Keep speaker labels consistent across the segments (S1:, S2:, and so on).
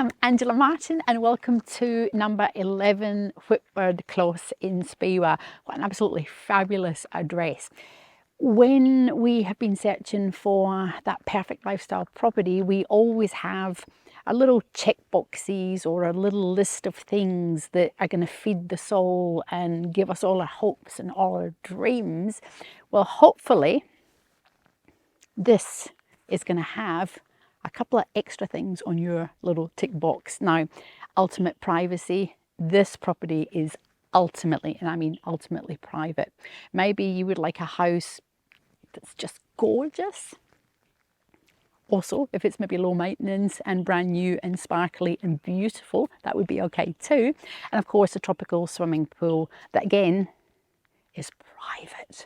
S1: I'm Angela Martin and welcome to number 11 Whitbird Close in Speewah. What an absolutely fabulous address. When we have been searching for that perfect lifestyle property, we always have a little checkboxes or a little list of things that are going to feed the soul and give us all our hopes and all our dreams. Well, hopefully this is going to have a couple of extra things on your little tick box. Now, ultimate privacy. This property is ultimately, and I mean ultimately, private. Maybe you would like a house that's just gorgeous. Also, if it's maybe low maintenance and brand new and sparkly and beautiful, that would be okay too. And of course, a tropical swimming pool that again is private.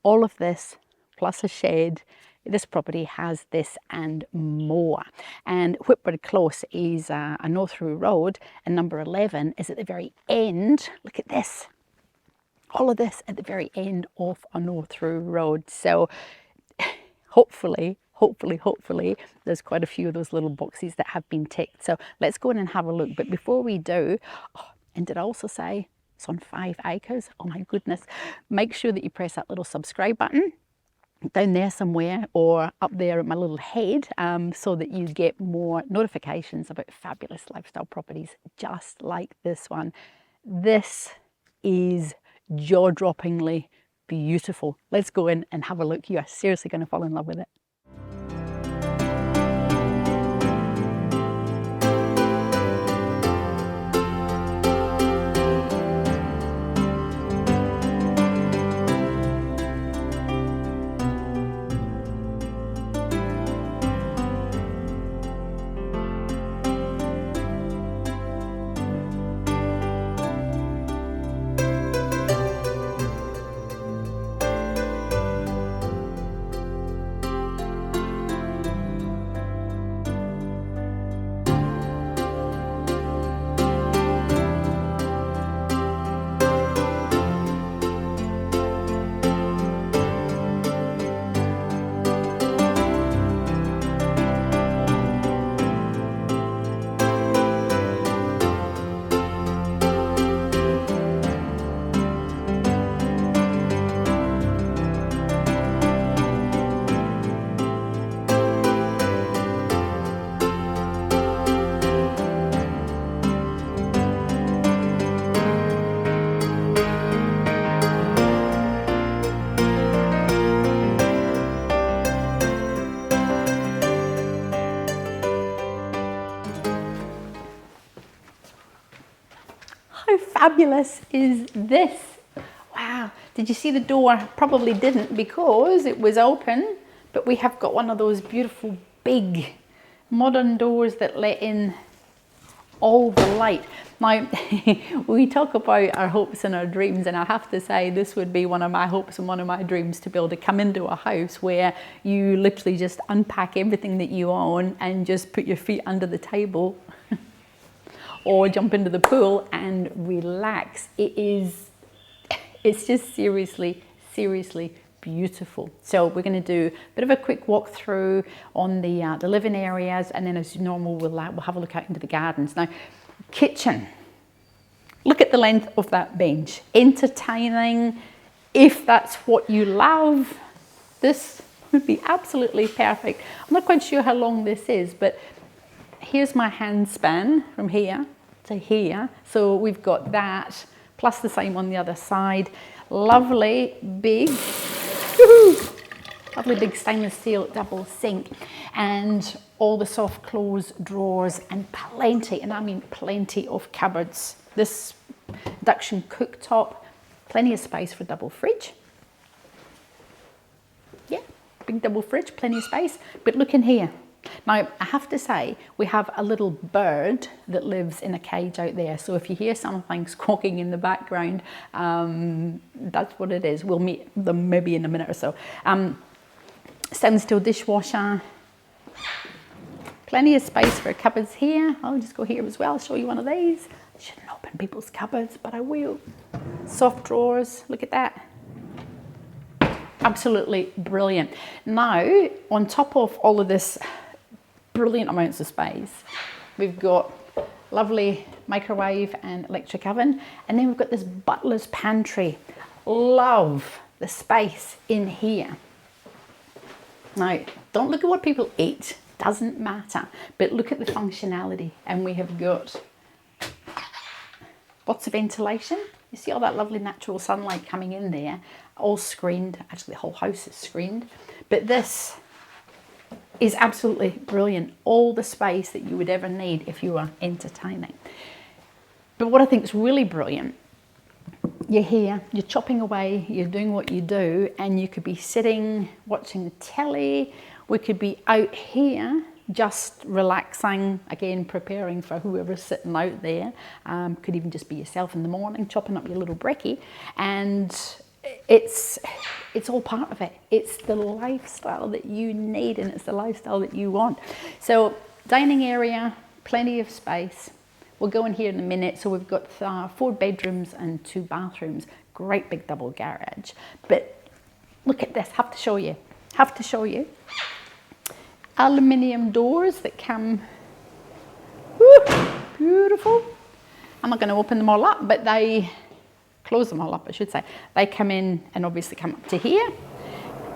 S1: All of this plus a shed. This property has this and more. And Whitbird Close is a Northrow Road, and number 11 is at the very end. Look at this. All of this at the very end of a Northrow Road. So hopefully, there's quite a few of those little boxes that have been ticked. So let's go in and have a look. But before we do, and did I also say it's on 5 acres? Oh my goodness. Make sure that you press that little subscribe button down there somewhere or up there at my little head, so that you get more notifications about fabulous lifestyle properties just like this one. This is jaw-droppingly beautiful. Let's go in and have a look. You are seriously going to fall in love with it. How fabulous is this? Wow, did you see the door? Probably didn't because it was open, but we have got one of those beautiful big modern doors that let in all the light. Now, we talk about our hopes and our dreams, and I have to say this would be one of my hopes and one of my dreams, to be able to come into a house where you literally just unpack everything that you own and just put your feet under the table or jump into the pool and relax. It's just seriously beautiful. So we're going to do a bit of a quick walk through on the living areas, and then as normal we'll have a look out into the gardens. Now, kitchen. Look at the length of that bench. Entertaining. If that's what you love, this would be absolutely perfect. I'm not quite sure how long this is, but here's my hand span from here to here. So we've got that, plus the same on the other side. Lovely big, lovely big stainless steel double sink, and all the soft close drawers, and plenty, and I mean plenty of cupboards. This induction cooktop, plenty of space for double fridge. Yeah, big double fridge, plenty of space. But look in here. Now, I have to say, we have a little bird that lives in a cage out there. So if you hear something squawking in the background, that's what it is. We'll meet them maybe in a minute or so. Stainless steel dishwasher. Plenty of space for cupboards here. I'll just go here as well, show you one of these. I shouldn't open people's cupboards, but I will. Soft drawers, look at that. Absolutely brilliant. Now, on top of all of this brilliant amounts of space, we've got lovely microwave and electric oven, and then we've got this butler's pantry. Love the space in here. Now, don't look at what people eat, doesn't matter, but look at the functionality. And we have got lots of ventilation. You see all that lovely natural sunlight coming in there, all screened. Actually, the whole house is screened, but this is absolutely brilliant. All the space that you would ever need if you are entertaining. But what I think is really brilliant, you're here, you're chopping away, you're doing what you do, and you could be sitting watching the telly. We could be out here just relaxing, again preparing for whoever's sitting out there. Could even just be yourself in the morning chopping up your little brekkie, and it's all part of it. It's the lifestyle that you need, and it's the lifestyle that you want. So dining area, plenty of space. We'll go in here in a minute. So we've got 4 bedrooms and 2 bathrooms, great big double garage. But look at this, have to show you. Aluminium doors that come, whoo, beautiful. I'm not going to open them all up, but they close them all up, I should say. They come in and obviously come up to here.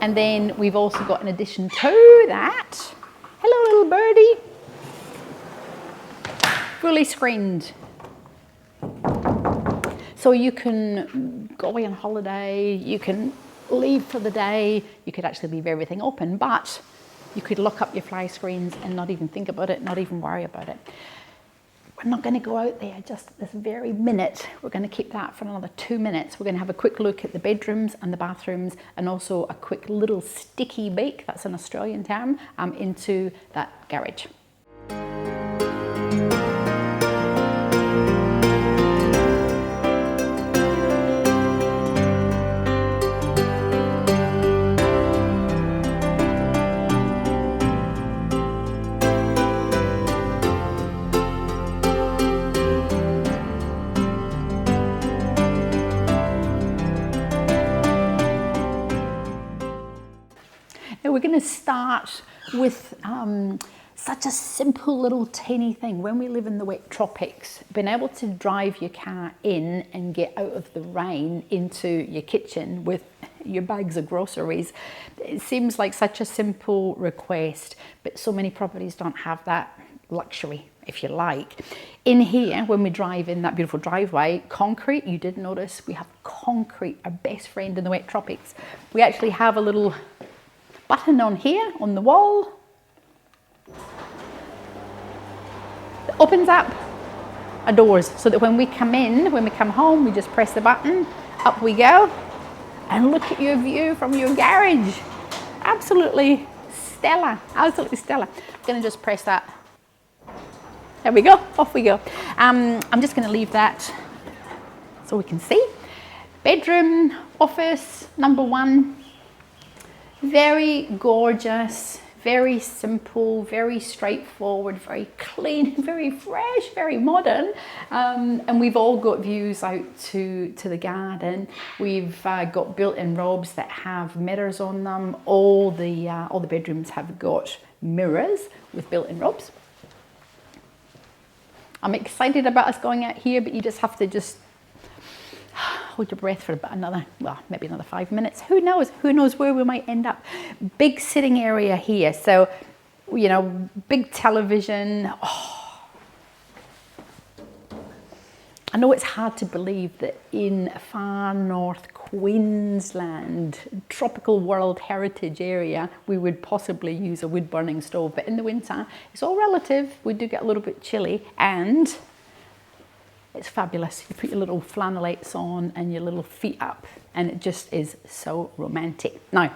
S1: And then we've also got, in addition to that, hello little birdie, fully screened. So you can go away on holiday, you can leave for the day, you could actually leave everything open, but you could lock up your fly screens and not even think about it, not even worry about it. We're not going to go out there just this very minute. We're going to keep that for another 2 minutes. We're going to have a quick look at the bedrooms and the bathrooms, and also a quick little sticky beak, that's an Australian term, into that garage. Now we're going to start with such a simple little teeny thing. When we live in the wet tropics, being able to drive your car in and get out of the rain into your kitchen with your bags of groceries, it seems like such a simple request, but so many properties don't have that luxury, if you like. In here, when we drive in that beautiful driveway, concrete, you did notice we have concrete, our best friend in the wet tropics. We actually have a little button on here on the wall that opens up our doors, so that when we come in, when we come home, we just press the button, up we go, and look at your view from your garage. Absolutely stellar, absolutely stellar. I'm going to just press that. There we go, off we go. I'm just going to leave that so we can see. Bedroom, office, number 1. Very gorgeous, very simple, very straightforward, very clean, very fresh, very modern. And we've all got views out to the garden. We've got built-in robes that have mirrors on them. All the bedrooms have got mirrors with built-in robes. I'm excited about us going out here, but you just have to hold your breath for about maybe another 5 minutes. Who knows where we might end up. Big sitting area here. So, you know, big television. Oh. I know it's hard to believe that in far north Queensland, tropical World Heritage area, we would possibly use a wood burning stove. But in the winter, it's all relative. We do get a little bit chilly, and it's fabulous. You put your little flannelettes on and your little feet up, and it just is so romantic. Now,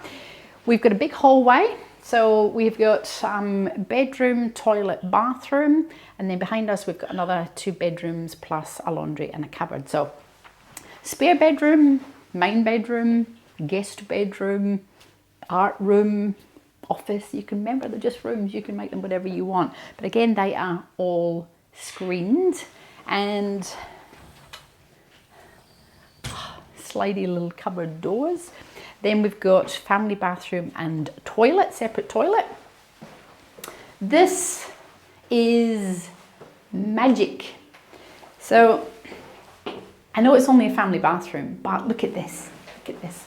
S1: we've got a big hallway. So we've got bedroom, toilet, bathroom, and then behind us we've got another 2 bedrooms plus a laundry and a cupboard. So spare bedroom, main bedroom, guest bedroom, art room, office. You can remember they're just rooms. You can make them whatever you want. But again, they are all screened. And slidey little cupboard doors. Then we've got family bathroom and toilet, separate toilet. This is magic. So I know it's only a family bathroom, but look at this, look at this.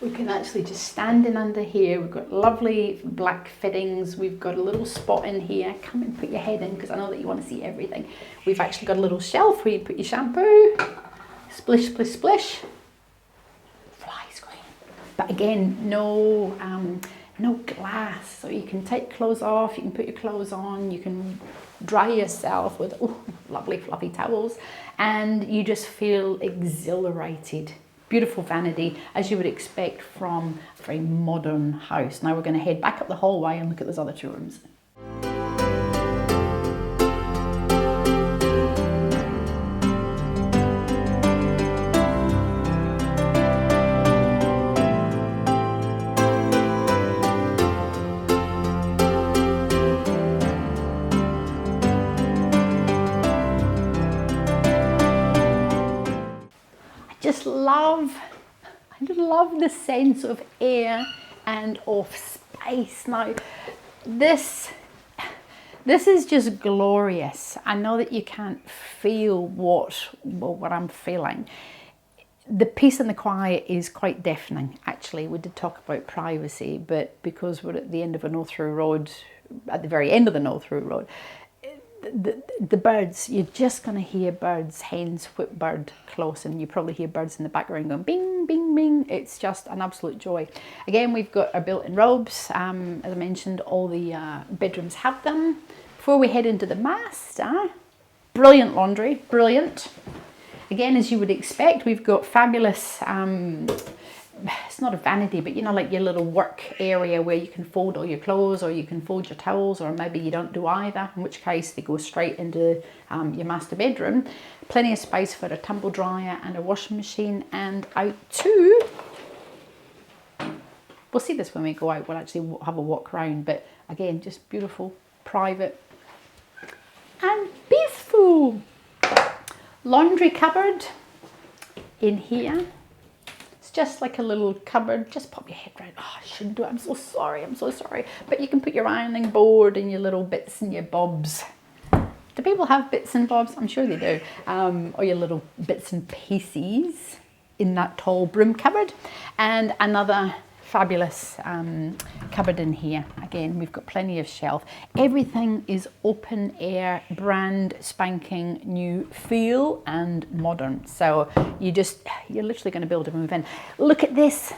S1: We can actually just stand in under here. We've got lovely black fittings. We've got a little spot in here. Come and put your head in because I know that you want to see everything. We've actually got a little shelf where you put your shampoo. Splish, splish, splish. Fly screen. But again, no glass. So you can take clothes off, you can put your clothes on, you can dry yourself with lovely fluffy towels, and you just feel exhilarated. Beautiful vanity, as you would expect from a very modern house. Now we're going to head back up the hallway and look at those other two rooms. I love the sense of air and of space. Now, this is just glorious. I know that you can't feel what I'm feeling. The peace and the quiet is quite deafening, actually. We did talk about privacy, but because we're at the end of a no-through road, at the very end of the no-through road, the birds, you're just going to hear birds, hens, whipbird close, and you probably hear birds in the background going bing, bing, bing. It's just an absolute joy. Again, we've got our built-in robes. As I mentioned, all the bedrooms have them. Before we head into the master, brilliant laundry, brilliant. Again, as you would expect, we've got fabulous, it's not a vanity, but you know, like your little work area where you can fold all your clothes, or you can fold your towels, or maybe you don't do either, in which case they go straight into your master bedroom. Plenty of space for a tumble dryer and a washing machine, and out too, we'll see this when we go out, we'll actually have a walk around, but again, just beautiful, private and peaceful. Laundry cupboard in here. Just like a little cupboard. Just pop your head round. Oh, I shouldn't do it. I'm so sorry. I'm so sorry. But you can put your ironing board and your little bits and your bobs. Do people have bits and bobs? I'm sure they do. Or your little bits and pieces in that tall broom cupboard. And another fabulous cupboard in here. Again, we've got plenty of shelf. Everything is open air, brand spanking new feel and modern. So you're literally going to be able to move in. Look at this.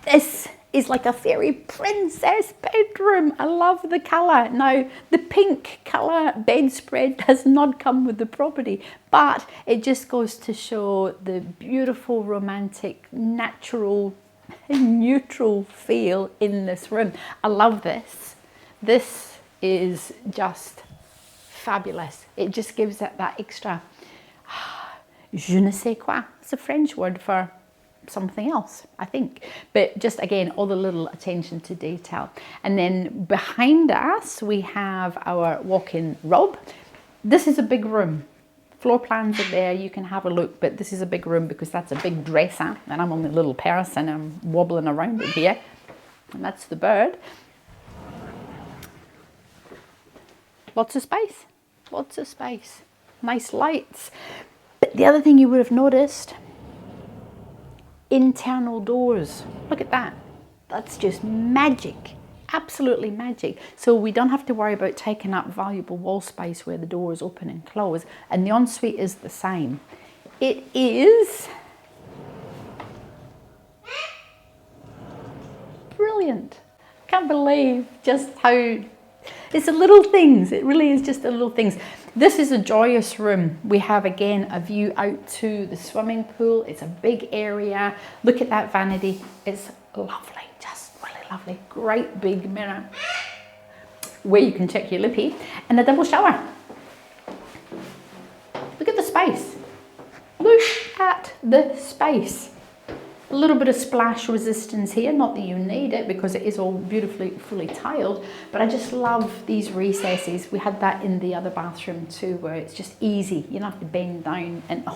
S1: This is like a fairy princess bedroom. I love the colour. Now, the pink colour bedspread does not come with the property, but it just goes to show the beautiful, romantic, natural, neutral feel in this room. I love this. This is just fabulous. It just gives it that extra je ne sais quoi. It's a French word for something else, I think, but just again, all the little attention to detail. And then behind us we have our walk-in robe. This is a big room. Floor plans are there, you can have a look, but this is a big room because that's a big dresser, and I'm only a little person, I'm wobbling around it here, and that's the bird. Lots of space, lots of space, nice lights. But the other thing you would have noticed, internal doors. Look at that. That's just magic. Absolutely magic. So we don't have to worry about taking up valuable wall space where the doors open and close. And the ensuite is the same. It is brilliant. Can't believe just how it's the little things. It really is just the little things. This is a joyous room. We have again a view out to the swimming pool. It's a big area. Look at that vanity. It's lovely, just really lovely. Great big mirror where you can check your lippy, and a double shower. Look at the space. Look at the space. A little bit of splash resistance here, not that you need it because it is all beautifully fully tiled, but I just love these recesses. We had that in the other bathroom too, where it's just easy. You don't have to bend down, and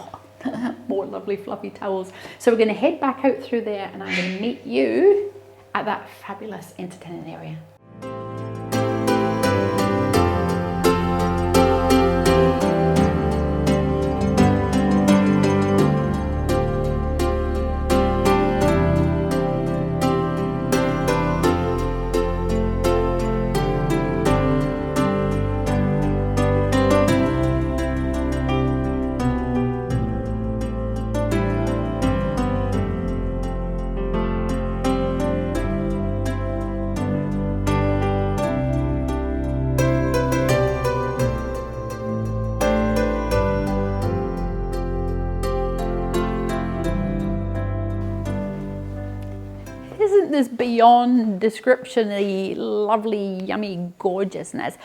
S1: more lovely fluffy towels. So we're going to head back out through there, and I'm going to meet you at that fabulous entertaining area. Isn't this beyond description-y, lovely, yummy gorgeousness?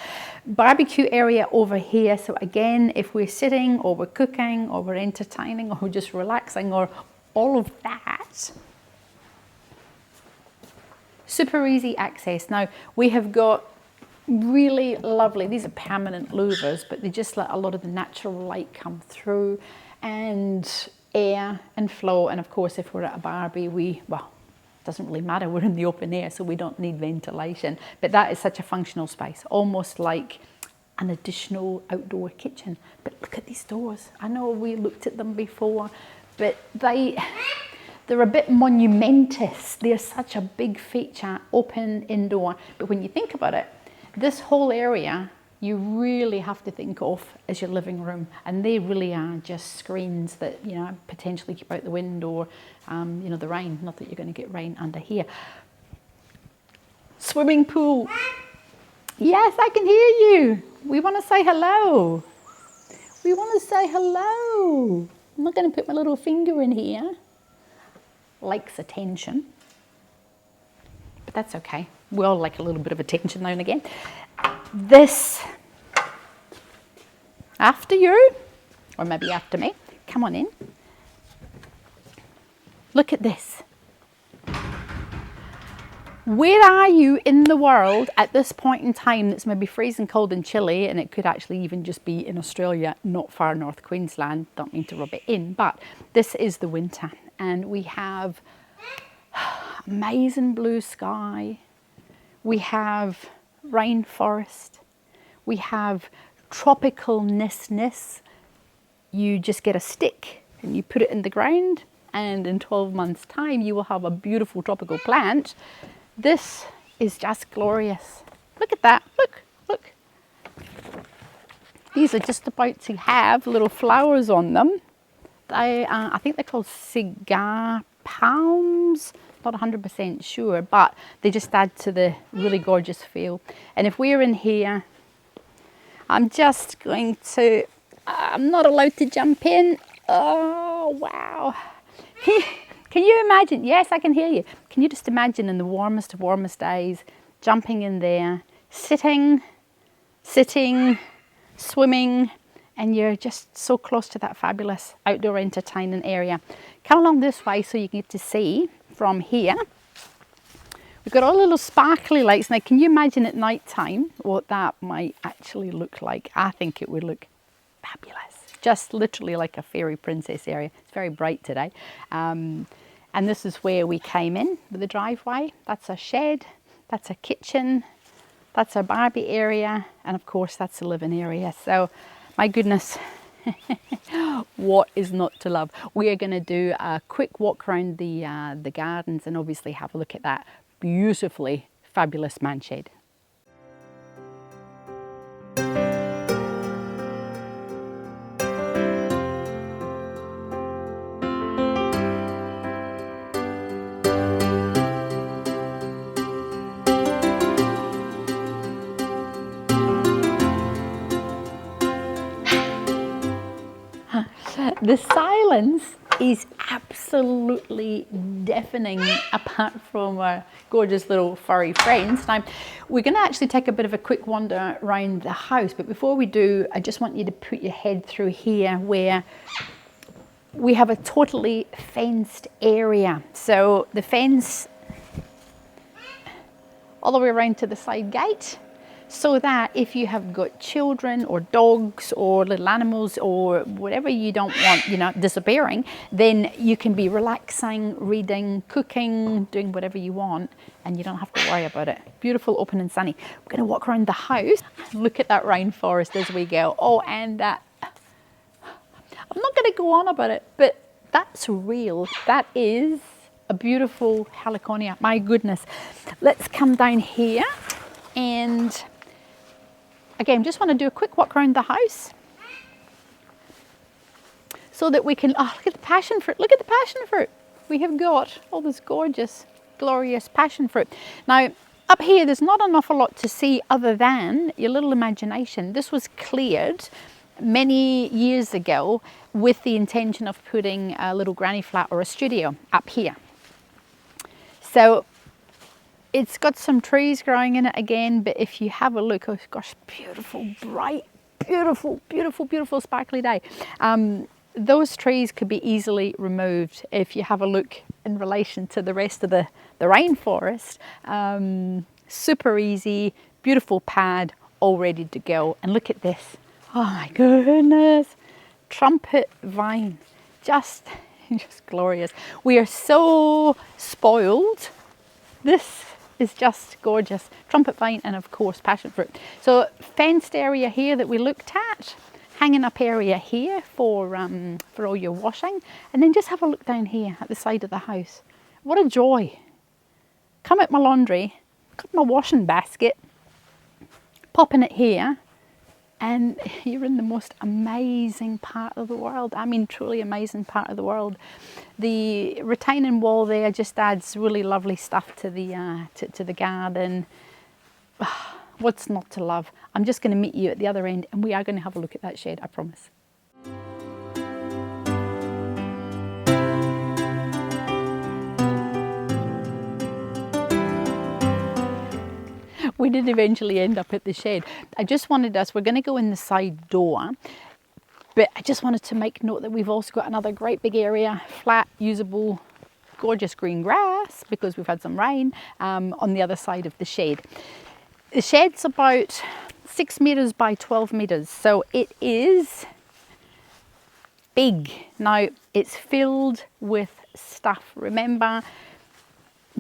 S1: Barbecue area over here. So again, if we're sitting or we're cooking or we're entertaining or we're just relaxing or all of that, super easy access. Now we have got really lovely, these are permanent louvers, but they just let a lot of the natural light come through and air and flow. And of course, if we're at a Barbie, well, it doesn't really matter, we're in the open air, so we don't need ventilation. But that is such a functional space, almost like an additional outdoor kitchen. But look at these doors. I know we looked at them before, but they're a bit monumentous. They're such a big feature, open indoor. But when you think about it, this whole area, you really have to think of as your living room. And they really are just screens that, you know, potentially keep out the wind or, you know, the rain. Not that you're going to get rain under here. Swimming pool. Yes, I can hear you. We want to say hello. We want to say hello. I'm not going to put my little finger in here. Likes attention. But that's okay. We all like a little bit of attention now and again. This, after you, or maybe after me, come on in. Look at this. Where are you in the world at this point in time that's maybe freezing cold and chilly, and it could actually even just be in Australia, not far north Queensland, don't mean to rub it in, but this is the winter and we have amazing blue sky, we have rainforest, we have tropicalness. You just get a stick and you put it in the ground, and in 12 months time you will have a beautiful tropical plant. This is just glorious. Look at that, look, look. These are just about to have little flowers on them. I think they're called cigar palms, not 100% sure, but they just add to the really gorgeous feel. And if we're in here, I'm just going to, I'm not allowed to jump in. Oh, wow. Can you imagine? Yes, I can hear you. Can you just imagine in the warmest of warmest days, jumping in there, sitting, swimming, and you're just so close to that fabulous outdoor entertaining area. Come along this way so you get to see from here. We've got all the little sparkly lights. Now, can you imagine at night time what that might actually look like? I think it would look fabulous. Just literally like a fairy princess area. It's very bright today. And this is where we came in with the driveway. That's a shed, that's a kitchen, that's our Barbie area, and of course that's the living area. So, my goodness, what is not to love? We are going to do a quick walk around the gardens and obviously have a look at that beautifully fabulous man shed. The silence is absolutely deafening apart from our gorgeous little furry friends. Now, we're going to actually take a bit of a quick wander around the house, but before we do, I just want you to put your head through here where we have a totally fenced area. So the fence all the way around to the side gate, so that if you have got children or dogs or little animals or whatever you don't want, you know, disappearing, then you can be relaxing, reading, cooking, doing whatever you want, and you don't have to worry about it. Beautiful, open and sunny. We're going to walk around the house and look at that rainforest as we go. Oh, and that, I'm not going to go on about it, but that's real. That is a beautiful heliconia. My goodness. Let's come down here and again, just want to do a quick walk around the house so that we can, oh, look at the passion fruit. Look at the passion fruit. We have got all this gorgeous, glorious passion fruit. Now, up here, there's not an awful lot to see other than your little imagination. This was cleared many years ago with the intention of putting a little granny flat or a studio up here. So It's got some trees growing in it again, but if you have a look, oh gosh, beautiful, bright, beautiful, beautiful, beautiful sparkly day. Those trees could be easily removed if you have a look in relation to the rest of the rainforest. Super easy, beautiful pad, all ready to go. And look at this. Oh my goodness. Trumpet vine. Just glorious. We are so spoiled. This is just gorgeous. Trumpet vine and of course passion fruit. So fenced area here that we looked at, hanging up area here for all your washing, and then just have a look down here at the side of the house. What a joy. Come at my laundry, got my washing basket, popping it here, and you're in the most amazing part of the world. I mean, truly amazing part of the world. The retaining wall there just adds really lovely stuff to the to the garden. What's not to love? I'm just going to meet you at the other end, and we are going to have a look at that shed, I promise. We did eventually end up at the shed. I just wanted us, we're going to go in the side door, but I just wanted to make note that we've also got another great big area, flat, usable, gorgeous green grass, because we've had some rain, on the other side of the shed. The shed's about 6 meters by 12 meters, so it is big. Now, it's filled with stuff. Remember,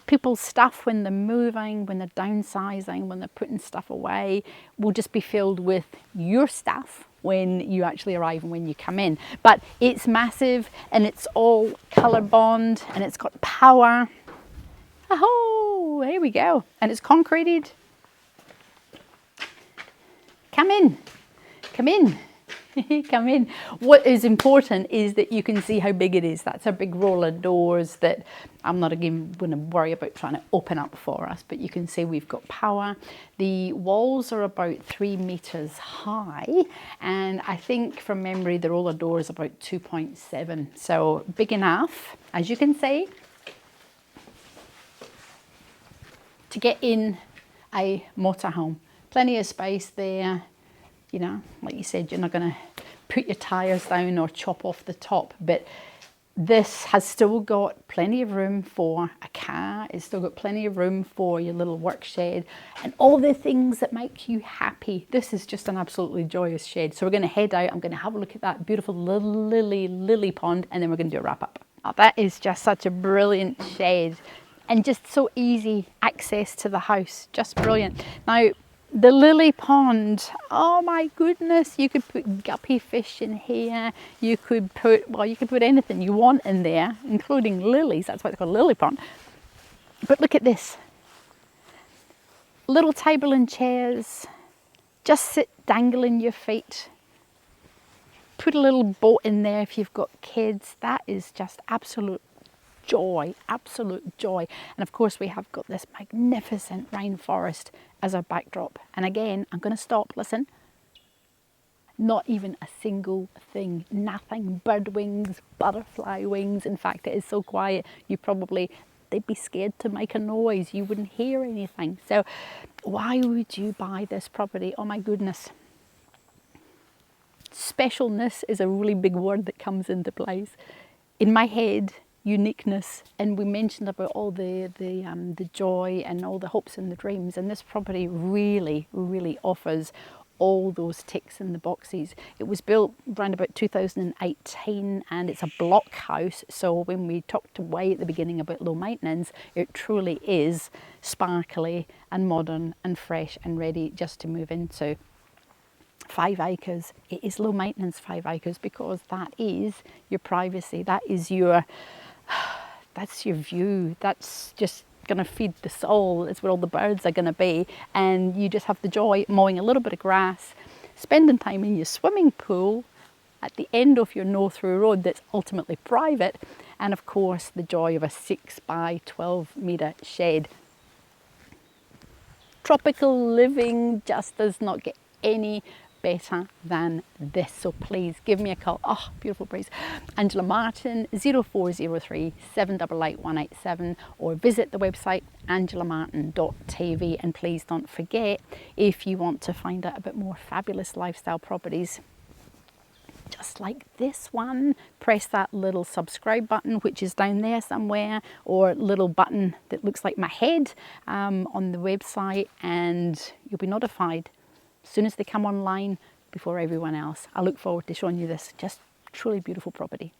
S1: people's stuff when they're moving, when they're downsizing, when they're putting stuff away, will just be filled with your stuff when you actually arrive and when you come in. But it's massive, and it's all COLORBOND, and it's got power. Oh, there we go. And it's concreted. Come in, come in. Come in. What is important is that you can see how big it is. That's a big roll of doors that I'm not again going to worry about trying to open up for us, but you can see we've got power. The walls are about 3 meters high, and I think from memory the roll of doors about 2.7, so big enough, as you can see, to get in a motorhome. Plenty of space there. You know, like you said, you're not going to put your tyres down or chop off the top, but this has still got plenty of room for a car. It's still got plenty of room for your little work shed and all the things that make you happy. This is just an absolutely joyous shed. So we're going to head out. I'm going to have a look at that beautiful little lily pond, and then we're going to do a wrap up. Oh, that is just such a brilliant shed, and just so easy access to the house. Just brilliant. Now, the lily pond, oh my goodness, you could put guppy fish in here. You could put, well, you could put anything you want in there, including lilies. That's why it's called a lily pond. But look at this. Little table and chairs. Just sit dangling your feet. Put a little boat in there if you've got kids. That is just absolute joy, absolute joy. And of course we have got this magnificent rainforest as our backdrop. And again, I'm going to stop, listen. Not even a single thing, nothing, bird wings, butterfly wings. In fact, it is so quiet, they'd be scared to make a noise. You wouldn't hear anything. So why would you buy this property? Oh my goodness. Specialness is a really big word that comes into place. In my head, uniqueness, and we mentioned about all the joy and all the hopes and the dreams, and this property really offers all those ticks in the boxes. It was built around about 2018, and it's a block house, so when we talked away at the beginning about low maintenance, it truly is sparkly and modern and fresh and ready just to move into. 5 acres, it is low maintenance 5 acres, because that is your privacy, that is your that's your view, that's just going to feed the soul. It's where all the birds are going to be, and you just have the joy mowing a little bit of grass, spending time in your swimming pool at the end of your no-through road that's ultimately private, and of course the joy of a 6 by 12 meter shed. Tropical living just does not get any better than this. So please give me a call. Oh, beautiful breeze. Angela Martin, 0403 788 187, or visit the website angelamartin.tv. And please don't forget, if you want to find out a bit more fabulous lifestyle properties just like this one, press that little subscribe button, which is down there somewhere, or little button that looks like my head on the website, and you'll be notified as soon as they come online before everyone else. I look forward to showing you this just truly beautiful property.